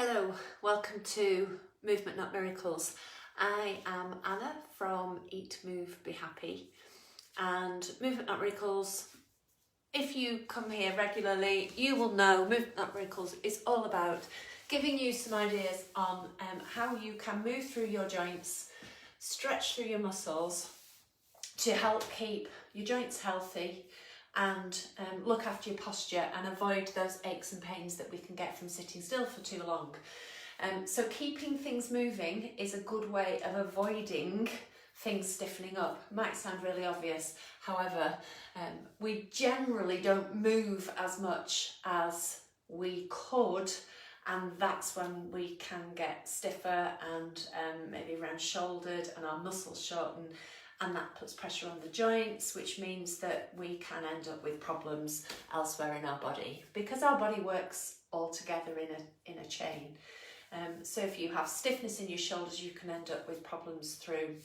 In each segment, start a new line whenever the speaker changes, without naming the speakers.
Hello, welcome to Movement Not Miracles. I am Anna from Eat, Move, Be Happy, and Movement Not Miracles, if you come here regularly, you will know Movement Not Miracles is all about giving you some ideas on how you can move through your joints, stretch through your muscles to help keep your joints healthy and look after your posture and avoid those aches and pains that we can get from sitting still for too long. So keeping things moving is a good way of avoiding things stiffening up. Might sound really obvious, however, we generally don't move as much as we could, and that's when we can get stiffer and maybe round shouldered and our muscles shorten, and that puts pressure on the joints, which means that we can end up with problems elsewhere in our body, because our body works all together in a chain. So if you have stiffness in your shoulders, you can end up with problems through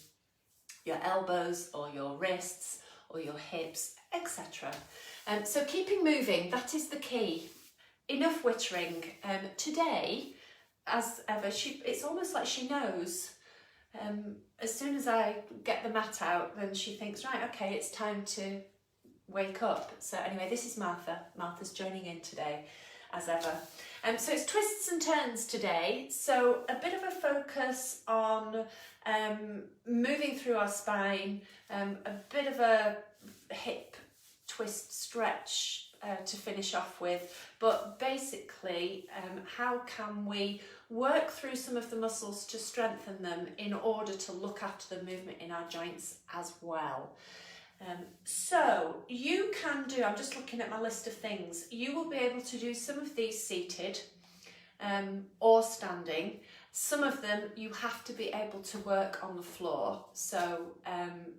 your elbows or your wrists or your hips, etc. So keeping moving, that is the key. Enough wittering. Today, as ever, it's almost like she knows. As soon as I get the mat out, then she thinks, right, okay, it's time to wake up. So anyway, this is Martha. Martha's joining in today, as ever. So it's twists and turns today. So a bit of a focus on moving through our spine, a bit of a hip twist stretch to finish off with, but basically how can we work through some of the muscles to strengthen them in order to look after the movement in our joints as well. So you can do, I'm just looking at my list of things, you will be able to do some of these seated or standing. Some of them you have to be able to work on the floor, so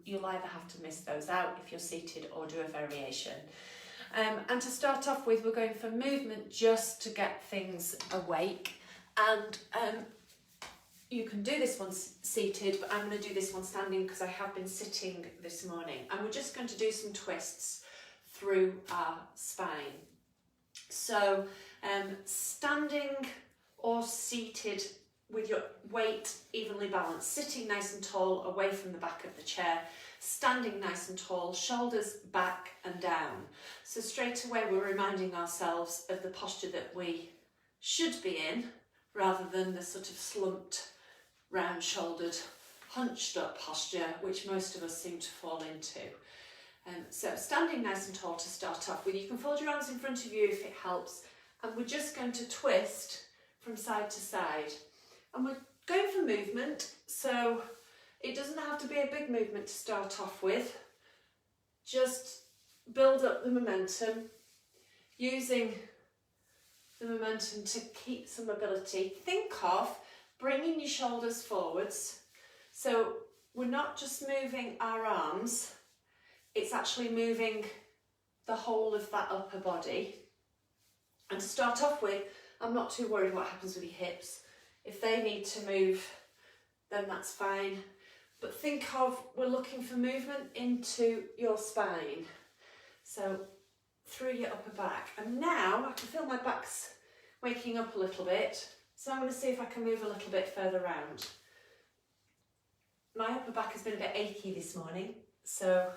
you'll either have to miss those out if you're seated or do a variation. And to start off with, we're going for movement just to get things awake, and you can do this one seated, but I'm going to do this one standing because I have been sitting this morning, and we're just going to do some twists through our spine. So standing or seated with your weight evenly balanced, sitting nice and tall away from the back of the chair, standing nice and tall, shoulders back and down. So straight away we're reminding ourselves of the posture that we should be in, rather than the sort of slumped, round-shouldered, hunched up posture which most of us seem to fall into. So standing nice and tall to start off with. You can fold your arms in front of you if it helps, and we're just going to twist from side to side. And we're going for movement, so it doesn't have to be a big movement to start off with. Just build up the momentum, using the momentum to keep some mobility. Think of bringing your shoulders forwards. So we're not just moving our arms, it's actually moving the whole of that upper body. And to start off with, I'm not too worried what happens with your hips. If they need to move, then that's fine. But think of, we're looking for movement into your spine. So through your upper back. And now I can feel my back's waking up a little bit. So I'm going to see if I can move a little bit further round. My upper back has been a bit achy this morning, so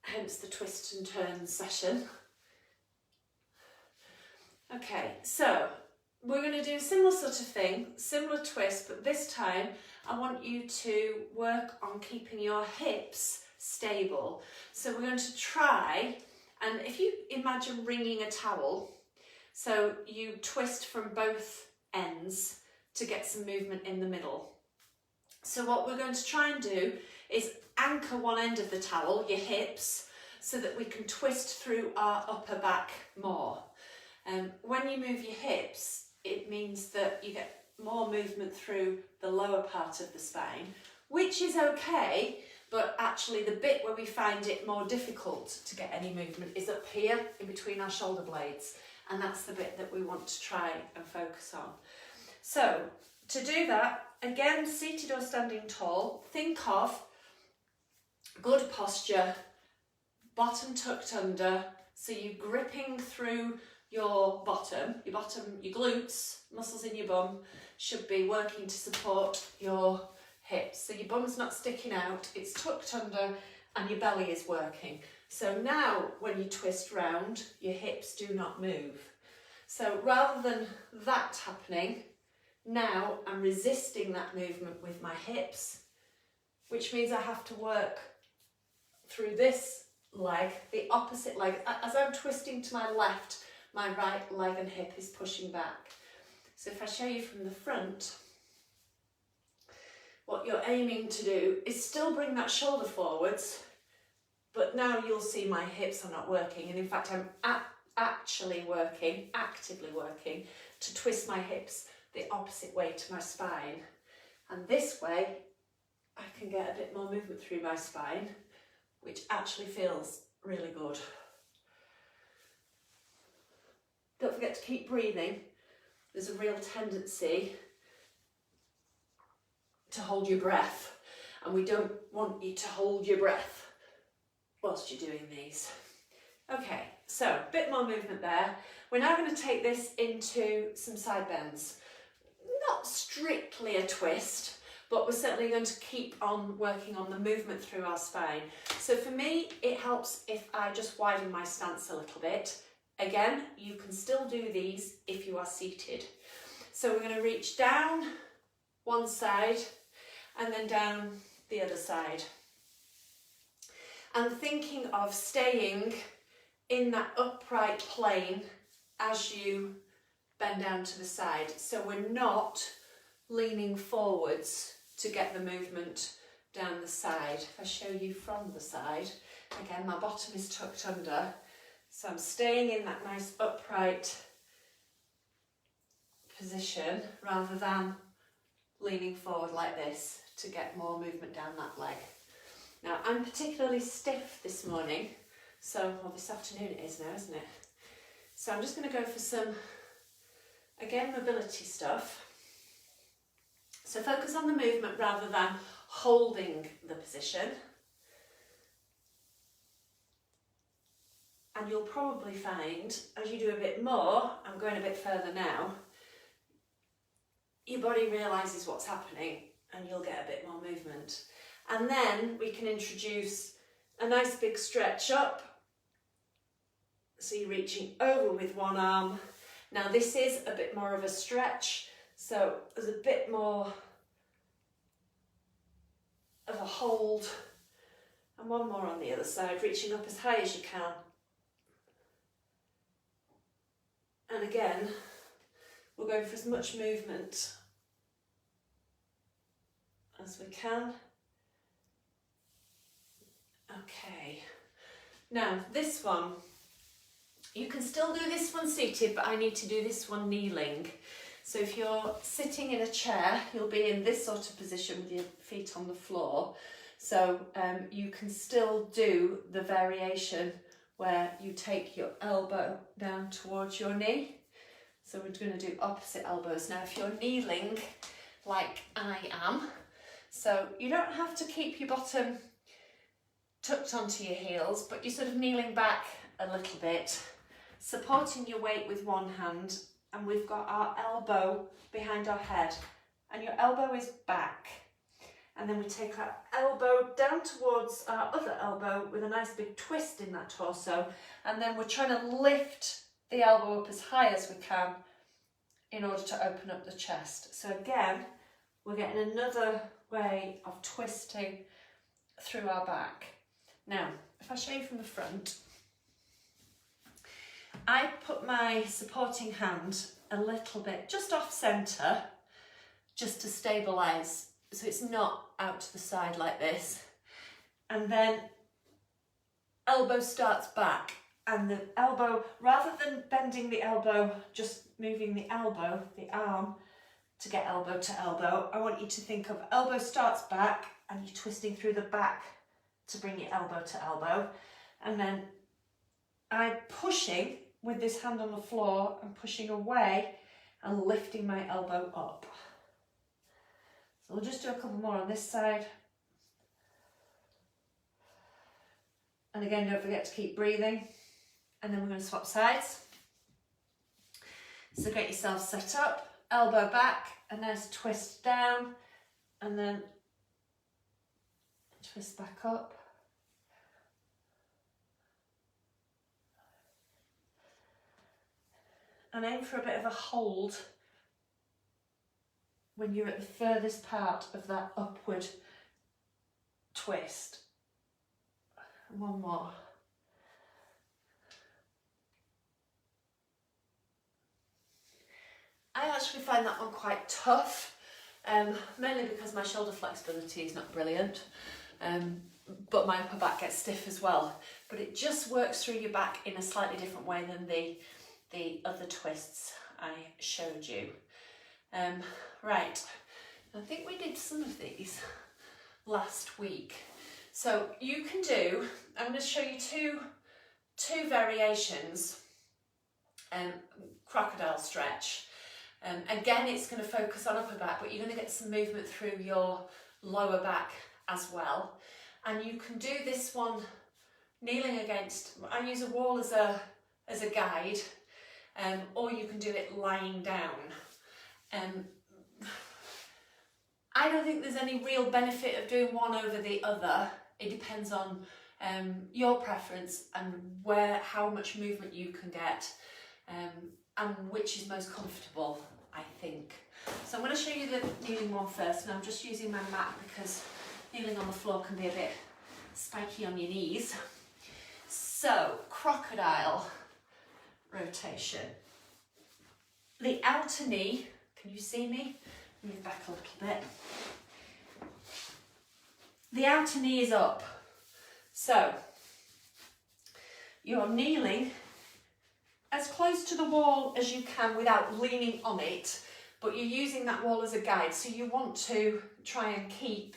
hence the twist and turn session. Okay, so we're going to do a similar sort of thing, similar twist, but this time I want you to work on keeping your hips stable. So we're going to try, and if you imagine wringing a towel, so you twist from both ends to get some movement in the middle. So what we're going to try and do is anchor one end of the towel, your hips, so that we can twist through our upper back more. When you move your hips, it means that you get more movement through the lower part of the spine, which is okay, but actually the bit where we find it more difficult to get any movement is up here in between our shoulder blades, and that's the bit that we want to try and focus on. So to do that, again, seated or standing tall, think of good posture, bottom tucked under, so you're gripping through your bottom, your glutes, muscles in your bum should be working to support your hips. So your bum's not sticking out, it's tucked under and your belly is working. So now when you twist round, your hips do not move. So rather than that happening, now I'm resisting that movement with my hips, which means I have to work through this leg, the opposite leg. As I'm twisting to my left, my right leg and hip is pushing back. So if I show you from the front, what you're aiming to do is still bring that shoulder forwards, but now you'll see my hips are not working. And in fact, I'm actively working to twist my hips the opposite way to my spine. And this way, I can get a bit more movement through my spine, which actually feels really good. Don't forget to keep breathing. There's a real tendency to hold your breath, and we don't want you to hold your breath whilst you're doing these. Okay, so a bit more movement there. We're now going to take this into some side bends. Not strictly a twist, but we're certainly going to keep on working on the movement through our spine. So for me, it helps if I just widen my stance a little bit. Again, you can still do these if you are seated. So we're going to reach down one side and then down the other side. And thinking of staying in that upright plane as you bend down to the side. So we're not leaning forwards to get the movement down the side. If I show you from the side, again, my bottom is tucked under. So I'm staying in that nice upright position rather than leaning forward like this to get more movement down that leg. Now, I'm particularly stiff this morning, well, this afternoon it is now, isn't it? So I'm just going to go for some, again, mobility stuff. So focus on the movement rather than holding the position. And you'll probably find, as you do a bit more, I'm going a bit further now, your body realises what's happening and you'll get a bit more movement. And then we can introduce a nice big stretch up. So you're reaching over with one arm. Now this is a bit more of a stretch, so there's a bit more of a hold. And one more on the other side, reaching up as high as you can. And again, we're going for as much movement as we can. Okay, now this one, you can still do this one seated, but I need to do this one kneeling. So if you're sitting in a chair, you'll be in this sort of position with your feet on the floor. So you can still do the variation where you take your elbow down towards your knee. So we're going to do opposite elbows. Now if you're kneeling like I am, so you don't have to keep your bottom tucked onto your heels, but you're sort of kneeling back a little bit, supporting your weight with one hand, and we've got our elbow behind our head, and your elbow is back. And then we take our elbow down towards our other elbow with a nice big twist in that torso, and then we're trying to lift the elbow up as high as we can in order to open up the chest. So again, we're getting another way of twisting through our back. Now, if I show you from the front, I put my supporting hand a little bit just off centre, just to stabilise, so it's not out to the side like this. And then elbow starts back, and the elbow, rather than bending the elbow, just moving the elbow, the arm, to get elbow to elbow, I want you to think of elbow starts back and you're twisting through the back to bring your elbow to elbow, and then I'm pushing with this hand on the floor and pushing away and lifting my elbow up. So we'll just do a couple more on this side. And again, don't forget to keep breathing. And then we're going to swap sides. So get yourself set up, elbow back, a nice twist down, and then twist back up. And aim for a bit of a hold when you're at the furthest part of that upward twist. And one more. I actually find that one quite tough, mainly because my shoulder flexibility is not brilliant, but my upper back gets stiff as well. But it just works through your back in a slightly different way than the other twists I showed you. Right, I think we did some of these last week. So you can do, I'm going to show you two variations, crocodile stretch. Again, it's going to focus on upper back, but you're going to get some movement through your lower back as well. And you can do this one kneeling against, I use a wall as a guide, or you can do it lying down. I don't think there's any real benefit of doing one over the other. It depends on your preference and how much movement you can get, and which is most comfortable, I think. So I'm going to show you the kneeling one first, and I'm just using my mat because kneeling on the floor can be a bit spiky on your knees. So, crocodile rotation. The outer knee, can you see me? Move back a little bit. The outer knee is up. So, you're kneeling as close to the wall as you can without leaning on it, but you're using that wall as a guide. So you want to try and keep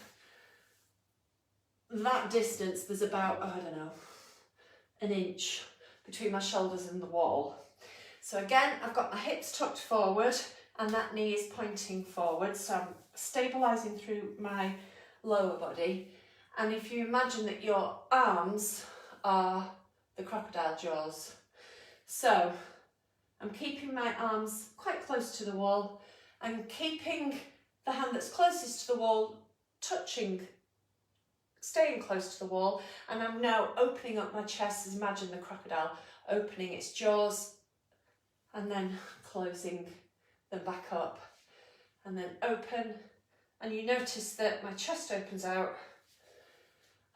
that distance. There's about, I don't know, an inch between my shoulders and the wall. So again, I've got my hips tucked forward and that knee is pointing forward. So I'm stabilising through my lower body. And if you imagine that your arms are the crocodile jaws. So I'm keeping my arms quite close to the wall and keeping the hand that's closest to the wall staying close to the wall, and I'm now opening up my chest. As imagine the crocodile opening its jaws and then closing them back up and then open, and you notice that my chest opens out.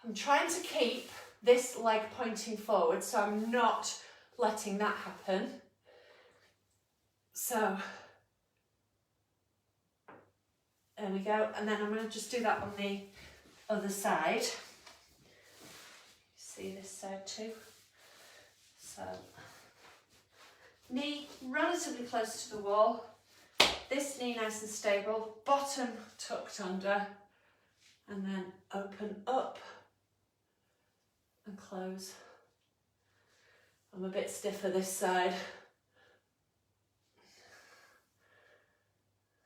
I'm trying to keep this leg pointing forward, so I'm not letting that happen. So there we go, and then I'm going to just do that on the other side. See this side too. So knee relatively close to the wall, this knee nice and stable, bottom tucked under, and then open up and close. I'm a bit stiffer this side.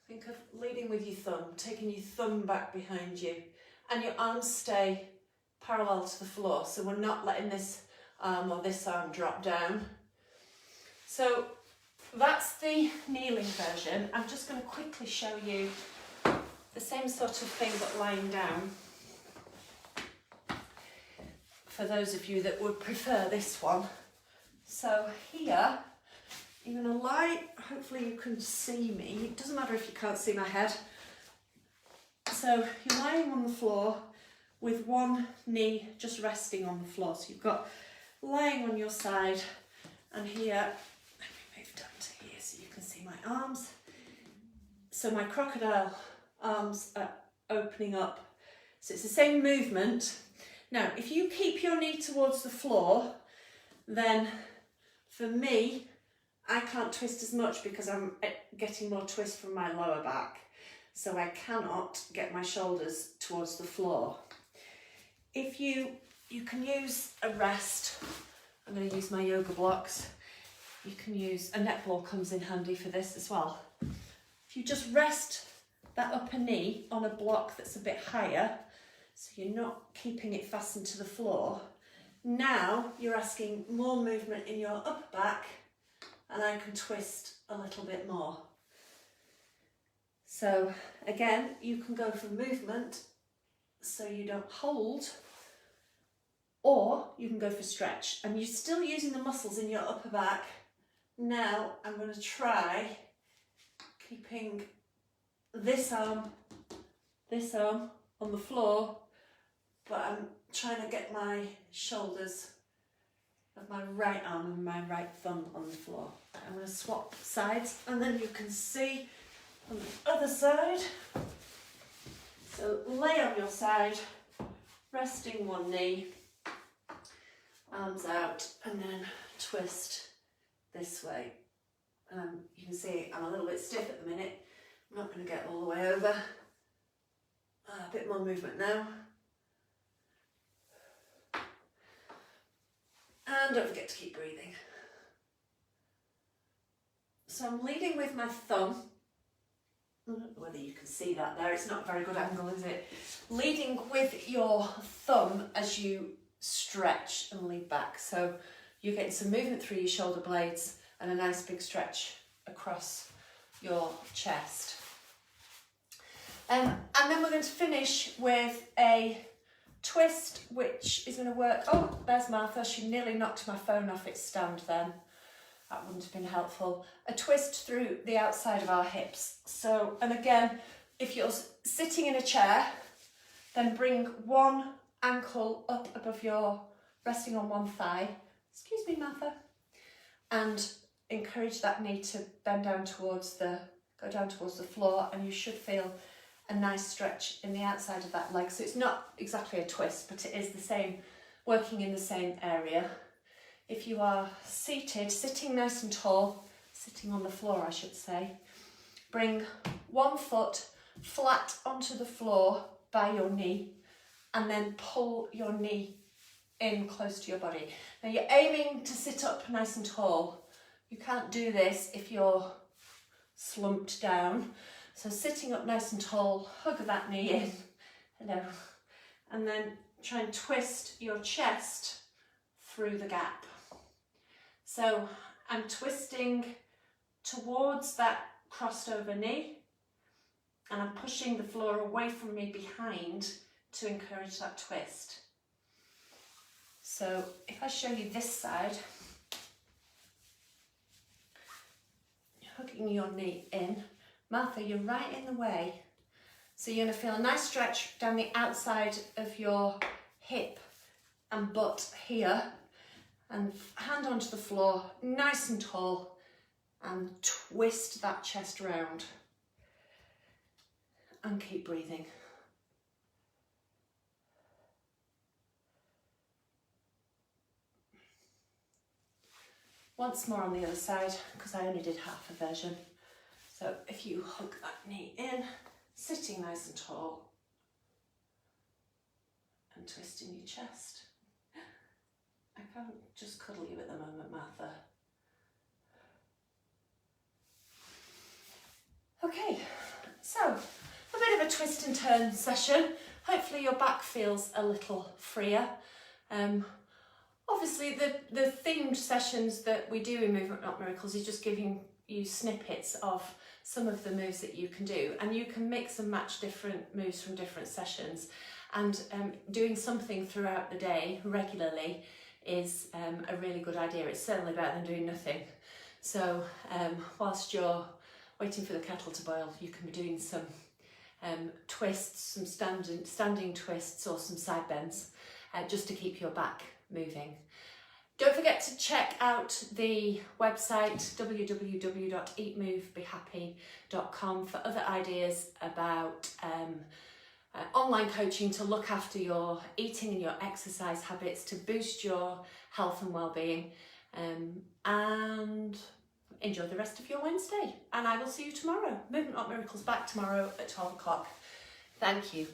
Think of leading with your thumb, taking your thumb back behind you, and your arms stay parallel to the floor, so we're not letting this arm or this arm drop down. So that's the kneeling version. I'm just going to quickly show you the same sort of thing but lying down, for those of you that would prefer this one. So here, you're going to lie, hopefully you can see me, it doesn't matter if you can't see my head. So you're lying on the floor with one knee just resting on the floor. So you've got lying on your side, and here, let me move down to here so you can see my arms. So my crocodile arms are opening up. So it's the same movement. Now, if you keep your knee towards the floor, then for me, I can't twist as much because I'm getting more twist from my lower back. So I cannot get my shoulders towards the floor. If you can use a rest, I'm going to use my yoga blocks. You can use, a netball comes in handy for this as well. If you just rest that upper knee on a block that's a bit higher, so you're not keeping it fastened to the floor, now you're asking more movement in your upper back and I can twist a little bit more. So again, you can go for movement so you don't hold, or you can go for stretch, and you're still using the muscles in your upper back. Now I'm going to try keeping this arm on the floor, but I'm trying to get my shoulders of my right arm and my right thumb on the floor. I'm going to swap sides, and then you can see on the other side. So lay on your side, resting one knee, arms out, and then twist this way. You can see I'm a little bit stiff at the minute. I'm not going to get all the way over. A bit more movement now. And don't forget to keep breathing. So I'm leading with my thumb. I don't know whether you can see that there, it's not a very good angle, is it? Leading with your thumb as you stretch and lead back. So you're getting some movement through your shoulder blades and a nice big stretch across your chest. And then we're going to finish with a twist, which is going to work. Oh, there's Martha. She nearly knocked my phone off its stand then. That wouldn't have been helpful. A twist through the outside of our hips. So, and again, if you're sitting in a chair, then bring one ankle up above your, resting on one thigh. Excuse me, Martha. And encourage that knee to bend down towards the, go down towards the floor, and you should feel a nice stretch in the outside of that leg. So it's not exactly a twist, but it is the same, working in the same area. If you are seated, sitting nice and tall, sitting on the floor I should say, bring one foot flat onto the floor by your knee, and then pull your knee in close to your body. Now you're aiming to sit up nice and tall. You can't do this if you're slumped down. So sitting up nice and tall, hug that knee in, hello, and then try and twist your chest through the gap. So I'm twisting towards that crossed over knee, and I'm pushing the floor away from me behind to encourage that twist. So if I show you this side, hugging your knee in. Martha, you're right in the way. So you're going to feel a nice stretch down the outside of your hip and butt here, and hand onto the floor, nice and tall, and twist that chest round. And keep breathing. Once more on the other side, because I only did half a version. So if you hug that knee in, sitting nice and tall, and twisting your chest. I can't just cuddle you at the moment, Martha. Okay, so a bit of a twist and turn session. Hopefully your back feels a little freer. Obviously the themed sessions that we do in Movement Not Miracles is just giving you snippets of some of the moves that you can do, and you can mix and match different moves from different sessions, and doing something throughout the day regularly is a really good idea. It's certainly better than doing nothing. So whilst you're waiting for the kettle to boil, you can be doing some twists, some standing twists or some side bends, just to keep your back moving. Don't forget to check out the website www.eatmovebehappy.com for other ideas about online coaching to look after your eating and your exercise habits to boost your health and well-being, and enjoy the rest of your Wednesday, and I will see you tomorrow. Movement Not Miracles back tomorrow at 12 o'clock. Thank you.